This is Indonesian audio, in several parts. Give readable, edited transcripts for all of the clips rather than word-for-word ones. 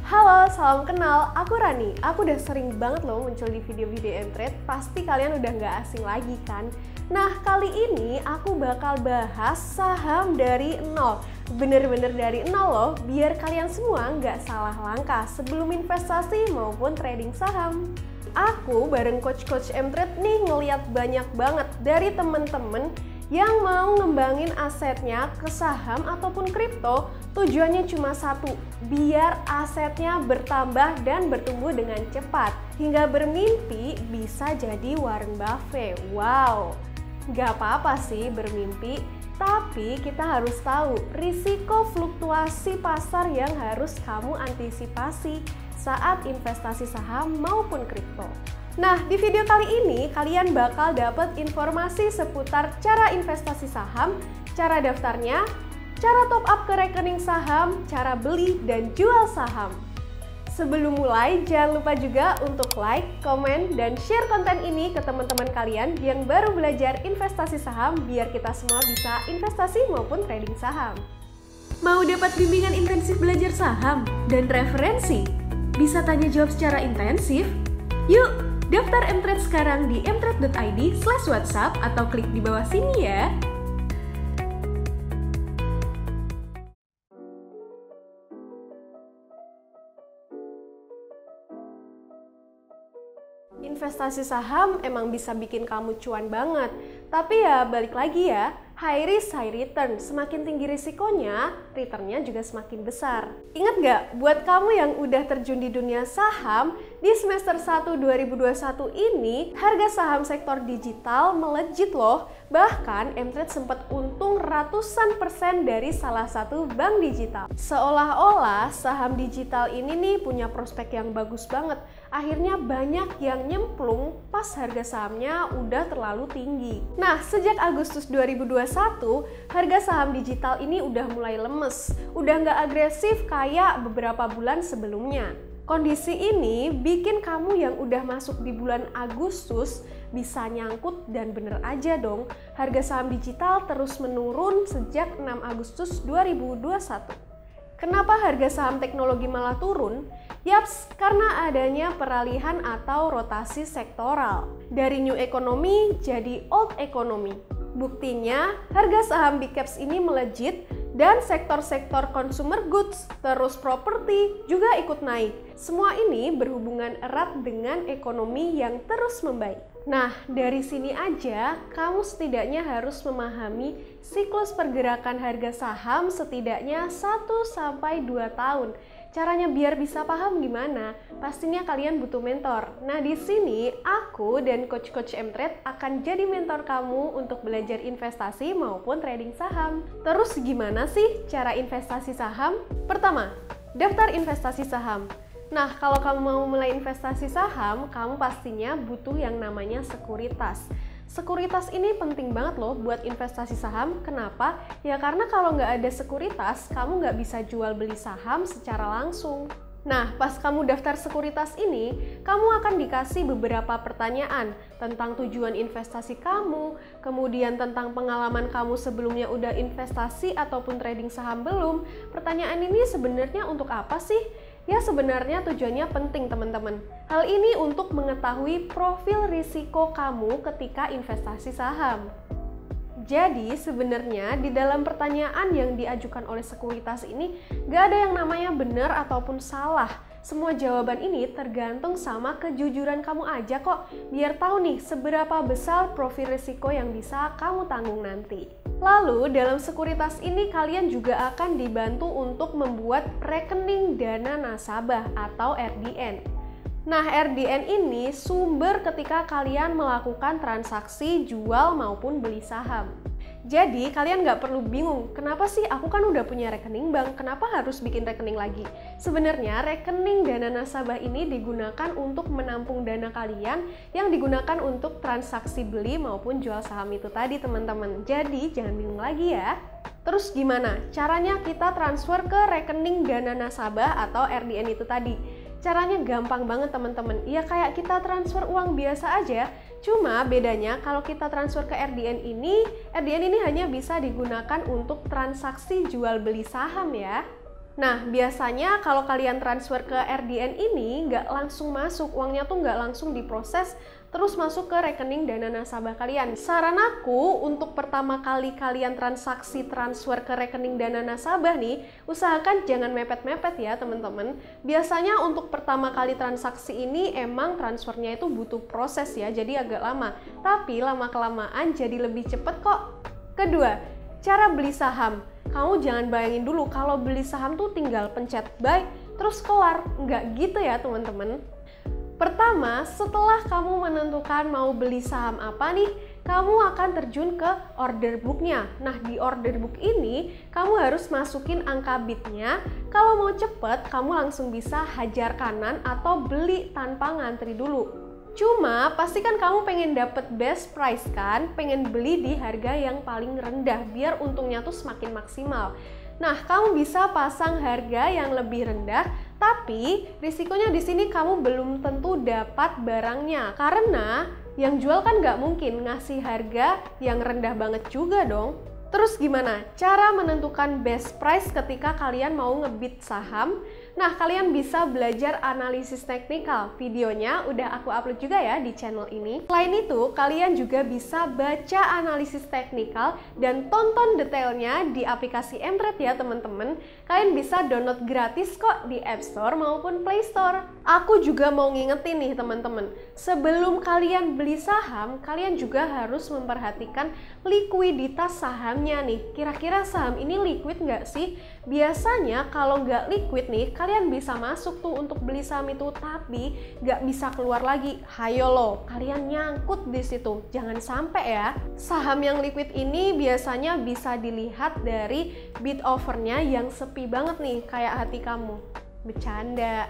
Halo, salam kenal, aku Rani. Aku udah sering banget loh muncul di video-video Mtrade, pasti kalian udah nggak asing lagi kan? Nah, kali ini aku bakal bahas saham dari nol. Bener-bener dari nol loh, biar kalian semua nggak salah langkah sebelum investasi maupun trading saham. Aku bareng coach-coach Mtrade nih ngeliat banyak banget dari temen-temen yang mau ngembangin asetnya ke saham ataupun kripto. Tujuannya cuma satu, biar asetnya bertambah dan bertumbuh dengan cepat hingga bermimpi bisa jadi Warren Buffett. Wow, nggak apa-apa sih bermimpi, tapi kita harus tahu risiko fluktuasi pasar yang harus kamu antisipasi saat investasi saham maupun kripto. Nah, di video kali ini kalian bakal dapat informasi seputar cara investasi saham, cara daftarnya, cara top up ke rekening saham, cara beli dan jual saham. Sebelum mulai, jangan lupa juga untuk like, komen, dan share konten ini ke teman-teman kalian yang baru belajar investasi saham biar kita semua bisa investasi maupun trading saham. Mau dapat bimbingan intensif belajar saham dan referensi? Bisa tanya jawab secara intensif? Yuk! Daftar Mtrade sekarang di mtrade.id/whatsapp atau klik di bawah sini ya. Investasi saham emang bisa bikin kamu cuan banget, tapi ya balik lagi ya, high risk, high return. Semakin tinggi risikonya, returnnya juga semakin besar. Ingat nggak, buat kamu yang udah terjun di dunia saham, di semester 1 2021 ini, harga saham sektor digital melejit loh. Bahkan Mtrade sempat untung ratusan persen dari salah satu bank digital. Seolah-olah saham digital ini nih punya prospek yang bagus banget. Akhirnya banyak yang nyemplung pas harga sahamnya udah terlalu tinggi. Nah, sejak Agustus 2021, harga saham digital ini udah mulai lemes, udah nggak agresif kayak beberapa bulan sebelumnya. Kondisi ini bikin kamu yang udah masuk di bulan Agustus bisa nyangkut dan bener aja dong, harga saham digital terus menurun sejak 6 Agustus 2021. Kenapa harga saham teknologi malah turun? Yaps, karena adanya peralihan atau rotasi sektoral dari new economy jadi old economy. Buktinya, harga saham big caps ini melejit dan sektor-sektor consumer goods, terus properti juga ikut naik. Semua ini berhubungan erat dengan ekonomi yang terus membaik. Nah, dari sini aja kamu setidaknya harus memahami siklus pergerakan harga saham setidaknya 1-2 tahun. Caranya biar bisa paham gimana? Pastinya kalian butuh mentor. Nah, di sini aku dan coach-coach Mtrade akan jadi mentor kamu untuk belajar investasi maupun trading saham. Terus gimana sih cara investasi saham? Pertama, daftar investasi saham. Nah, kalau kamu mau mulai investasi saham, kamu pastinya butuh yang namanya sekuritas. Sekuritas ini penting banget loh buat investasi saham. Kenapa? Ya karena kalau nggak ada sekuritas, kamu nggak bisa jual beli saham secara langsung. Nah, pas kamu daftar sekuritas ini, kamu akan dikasih beberapa pertanyaan tentang tujuan investasi kamu, kemudian tentang pengalaman kamu sebelumnya udah investasi ataupun trading saham belum. Pertanyaan ini sebenarnya untuk apa sih? Ya sebenarnya tujuannya penting teman-teman. Hal ini untuk mengetahui profil risiko kamu ketika investasi saham. Jadi sebenarnya di dalam pertanyaan yang diajukan oleh sekuritas ini gak ada yang namanya benar ataupun salah. Semua jawaban ini tergantung sama kejujuran kamu aja kok. Biar tahu nih seberapa besar profil risiko yang bisa kamu tanggung nanti. Lalu dalam sekuritas ini kalian juga akan dibantu untuk membuat rekening dana nasabah atau RDN. Nah, RDN ini sumber ketika kalian melakukan transaksi jual maupun beli saham. Jadi kalian nggak perlu bingung, kenapa sih aku kan udah punya rekening bank, kenapa harus bikin rekening lagi? Sebenarnya rekening dana nasabah ini digunakan untuk menampung dana kalian yang digunakan untuk transaksi beli maupun jual saham itu tadi teman-teman. Jadi jangan bingung lagi ya. Terus gimana? Caranya kita transfer ke rekening dana nasabah atau RDN itu tadi. Caranya gampang banget teman-teman. Ya kayak kita transfer uang biasa aja. Cuma bedanya kalau kita transfer ke RDN ini hanya bisa digunakan untuk transaksi jual beli saham ya. Nah, biasanya kalau kalian transfer ke RDN ini nggak langsung masuk, uangnya tuh nggak langsung diproses, terus masuk ke rekening dana nasabah kalian. Saran aku untuk pertama kali kalian transaksi transfer ke rekening dana nasabah nih, usahakan jangan mepet-mepet ya teman-teman. Biasanya untuk pertama kali transaksi ini emang transfernya itu butuh proses ya, jadi agak lama. Tapi lama-kelamaan jadi lebih cepet kok. Kedua, cara beli saham. Kamu jangan bayangin dulu kalau beli saham tuh tinggal pencet buy terus keluar. Nggak gitu ya teman-teman. Pertama, setelah kamu menentukan mau beli saham apa nih, kamu akan terjun ke order booknya. Nah, di order book ini kamu harus masukin angka bitnya. Kalau mau cepet, kamu langsung bisa hajar kanan atau beli tanpa ngantri dulu. Cuma pastikan kamu pengen dapet best price kan, pengen beli di harga yang paling rendah biar untungnya tuh semakin maksimal. Nah, kamu bisa pasang harga yang lebih rendah, tapi risikonya di sini kamu belum tentu dapat barangnya karena yang jual kan nggak mungkin ngasih harga yang rendah banget juga dong. Terus gimana cara menentukan best price ketika kalian mau ngebid saham? Nah, kalian bisa belajar analisis teknikal. Videonya udah aku upload juga ya di channel ini. Selain itu, kalian juga bisa baca analisis teknikal dan tonton detailnya di aplikasi Mtrade ya teman-teman. Kalian bisa download gratis kok di App Store maupun Play Store. Aku juga mau ngingetin nih teman-teman, sebelum kalian beli saham, kalian juga harus memperhatikan likuiditas sahamnya nih. Kira-kira saham ini liquid nggak sih? Biasanya kalau nggak liquid nih, kalian bisa masuk tuh untuk beli saham itu, tapi nggak bisa keluar lagi. Hayo loh, kalian nyangkut di situ. Jangan sampai ya. Saham yang liquid ini biasanya bisa dilihat dari bid offernya yang sepi banget nih, kayak hati kamu. Bercanda.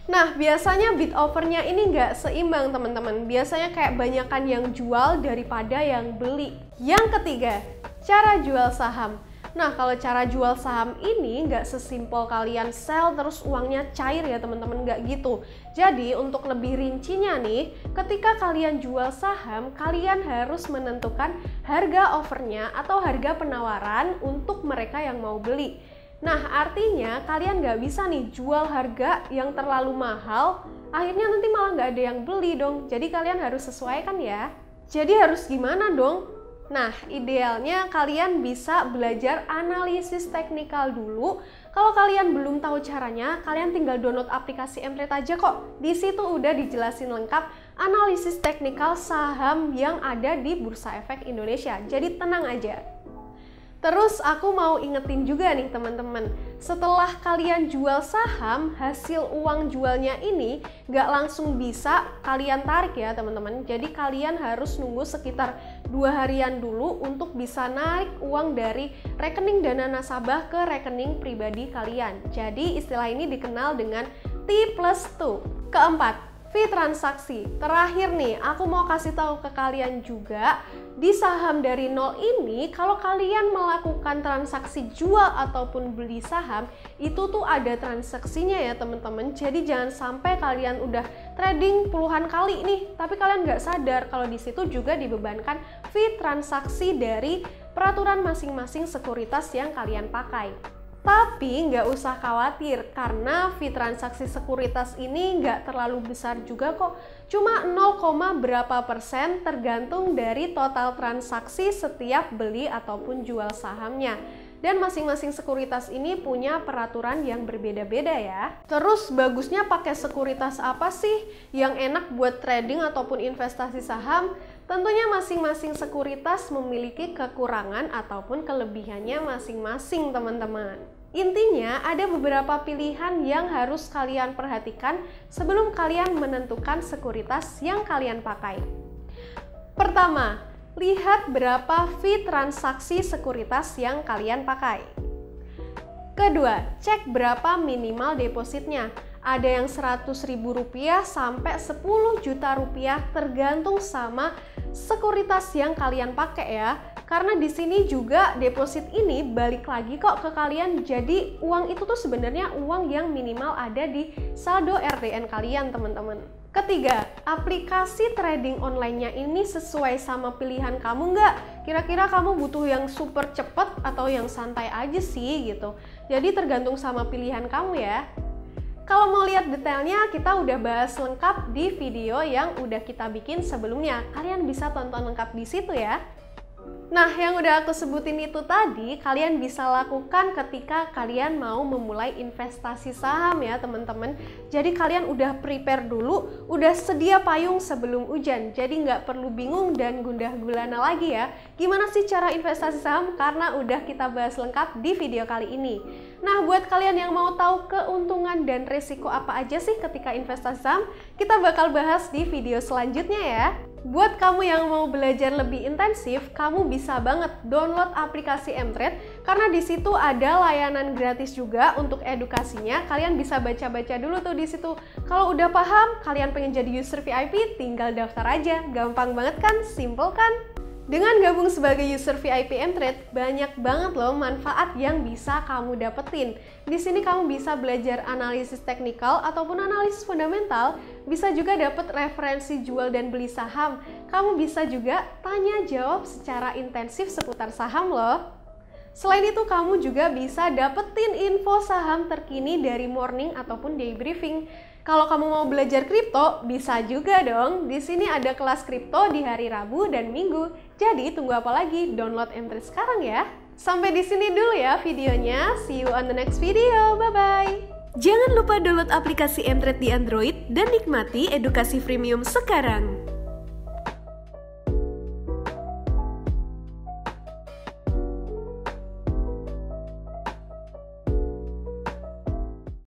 Nah, biasanya bid offernya ini nggak seimbang teman-teman. Biasanya kayak banyakan yang jual daripada yang beli. Yang ketiga, cara jual saham. Nah, kalau cara jual saham ini nggak sesimpel kalian sell terus uangnya cair ya teman-teman, nggak gitu. Jadi untuk lebih rincinya nih, ketika kalian jual saham, kalian harus menentukan harga offernya atau harga penawaran untuk mereka yang mau beli. Nah, artinya kalian nggak bisa nih jual harga yang terlalu mahal, akhirnya nanti malah nggak ada yang beli dong. Jadi kalian harus sesuaikan ya. Jadi harus gimana dong? Nah, idealnya kalian bisa belajar analisis teknikal dulu. Kalau kalian belum tahu caranya, kalian tinggal download aplikasi Mtrade aja kok. Di situ udah dijelasin lengkap analisis teknikal saham yang ada di Bursa Efek Indonesia. Jadi tenang aja. Terus aku mau ingetin juga nih teman-teman, setelah kalian jual saham, hasil uang jualnya ini nggak langsung bisa kalian tarik ya teman-teman. Jadi kalian harus nunggu sekitar 2 harian dulu untuk bisa narik uang dari rekening dana nasabah ke rekening pribadi kalian. Jadi istilah ini dikenal dengan T+2. Keempat, fee transaksi. Terakhir nih, aku mau kasih tahu ke kalian juga, di saham dari nol ini, kalau kalian melakukan transaksi jual ataupun beli saham, itu tuh ada transaksinya ya teman-teman. Jadi jangan sampai kalian udah trading puluhan kali nih, tapi kalian nggak sadar kalau di situ juga dibebankan fee transaksi dari peraturan masing-masing sekuritas yang kalian pakai. Tapi nggak usah khawatir karena fee transaksi sekuritas ini nggak terlalu besar juga kok. Cuma 0, berapa persen tergantung dari total transaksi setiap beli ataupun jual sahamnya. Dan masing-masing sekuritas ini punya peraturan yang berbeda-beda ya. Terus bagusnya pakai sekuritas apa sih yang enak buat trading ataupun investasi saham? Tentunya masing-masing sekuritas memiliki kekurangan ataupun kelebihannya masing-masing teman-teman. Intinya ada beberapa pilihan yang harus kalian perhatikan sebelum kalian menentukan sekuritas yang kalian pakai. Pertama, lihat berapa fee transaksi sekuritas yang kalian pakai. Kedua, cek berapa minimal depositnya. Ada yang Rp100.000 sampai Rp10 juta tergantung sama sekuritas yang kalian pakai ya. Karena di sini juga deposit ini balik lagi kok ke kalian. Jadi uang itu tuh sebenarnya uang yang minimal ada di saldo RDN kalian teman-teman. Ketiga, aplikasi trading online-nya ini sesuai sama pilihan kamu nggak? Kira-kira kamu butuh yang super cepet atau yang santai aja sih gitu. Jadi tergantung sama pilihan kamu ya. Kalau mau lihat detailnya, kita udah bahas lengkap di video yang udah kita bikin sebelumnya. Kalian bisa tonton lengkap di situ ya. Nah, yang udah aku sebutin itu tadi, kalian bisa lakukan ketika kalian mau memulai investasi saham ya teman-teman. Jadi kalian udah prepare dulu, udah sedia payung sebelum hujan. Jadi nggak perlu bingung dan gundah gulana lagi ya. Gimana sih cara investasi saham? Karena udah kita bahas lengkap di video kali ini. Nah, buat kalian yang mau tahu keuntungan dan resiko apa aja sih ketika investasi saham, kita bakal bahas di video selanjutnya ya. Buat kamu yang mau belajar lebih intensif, kamu bisa banget download aplikasi Mtrade karena di situ ada layanan gratis juga untuk edukasinya. Kalian bisa baca-baca dulu tuh di situ. Kalau udah paham, kalian pengen jadi user VIP, tinggal daftar aja. Gampang banget kan? Simple kan? Dengan gabung sebagai user VIP Mtrade, banyak banget loh manfaat yang bisa kamu dapetin. Di sini kamu bisa belajar analisis teknikal ataupun analisis fundamental, bisa juga dapet referensi jual dan beli saham. Kamu bisa juga tanya jawab secara intensif seputar saham loh. Selain itu, kamu juga bisa dapetin info saham terkini dari morning ataupun day briefing. Kalau kamu mau belajar kripto, bisa juga dong. Di sini ada kelas kripto di hari Rabu dan Minggu. Jadi tunggu apa lagi? Download Mtrade sekarang ya. Sampai di sini dulu ya videonya. See you on the next video. Bye-bye. Jangan lupa download aplikasi Mtrade di Android dan nikmati edukasi freemium sekarang.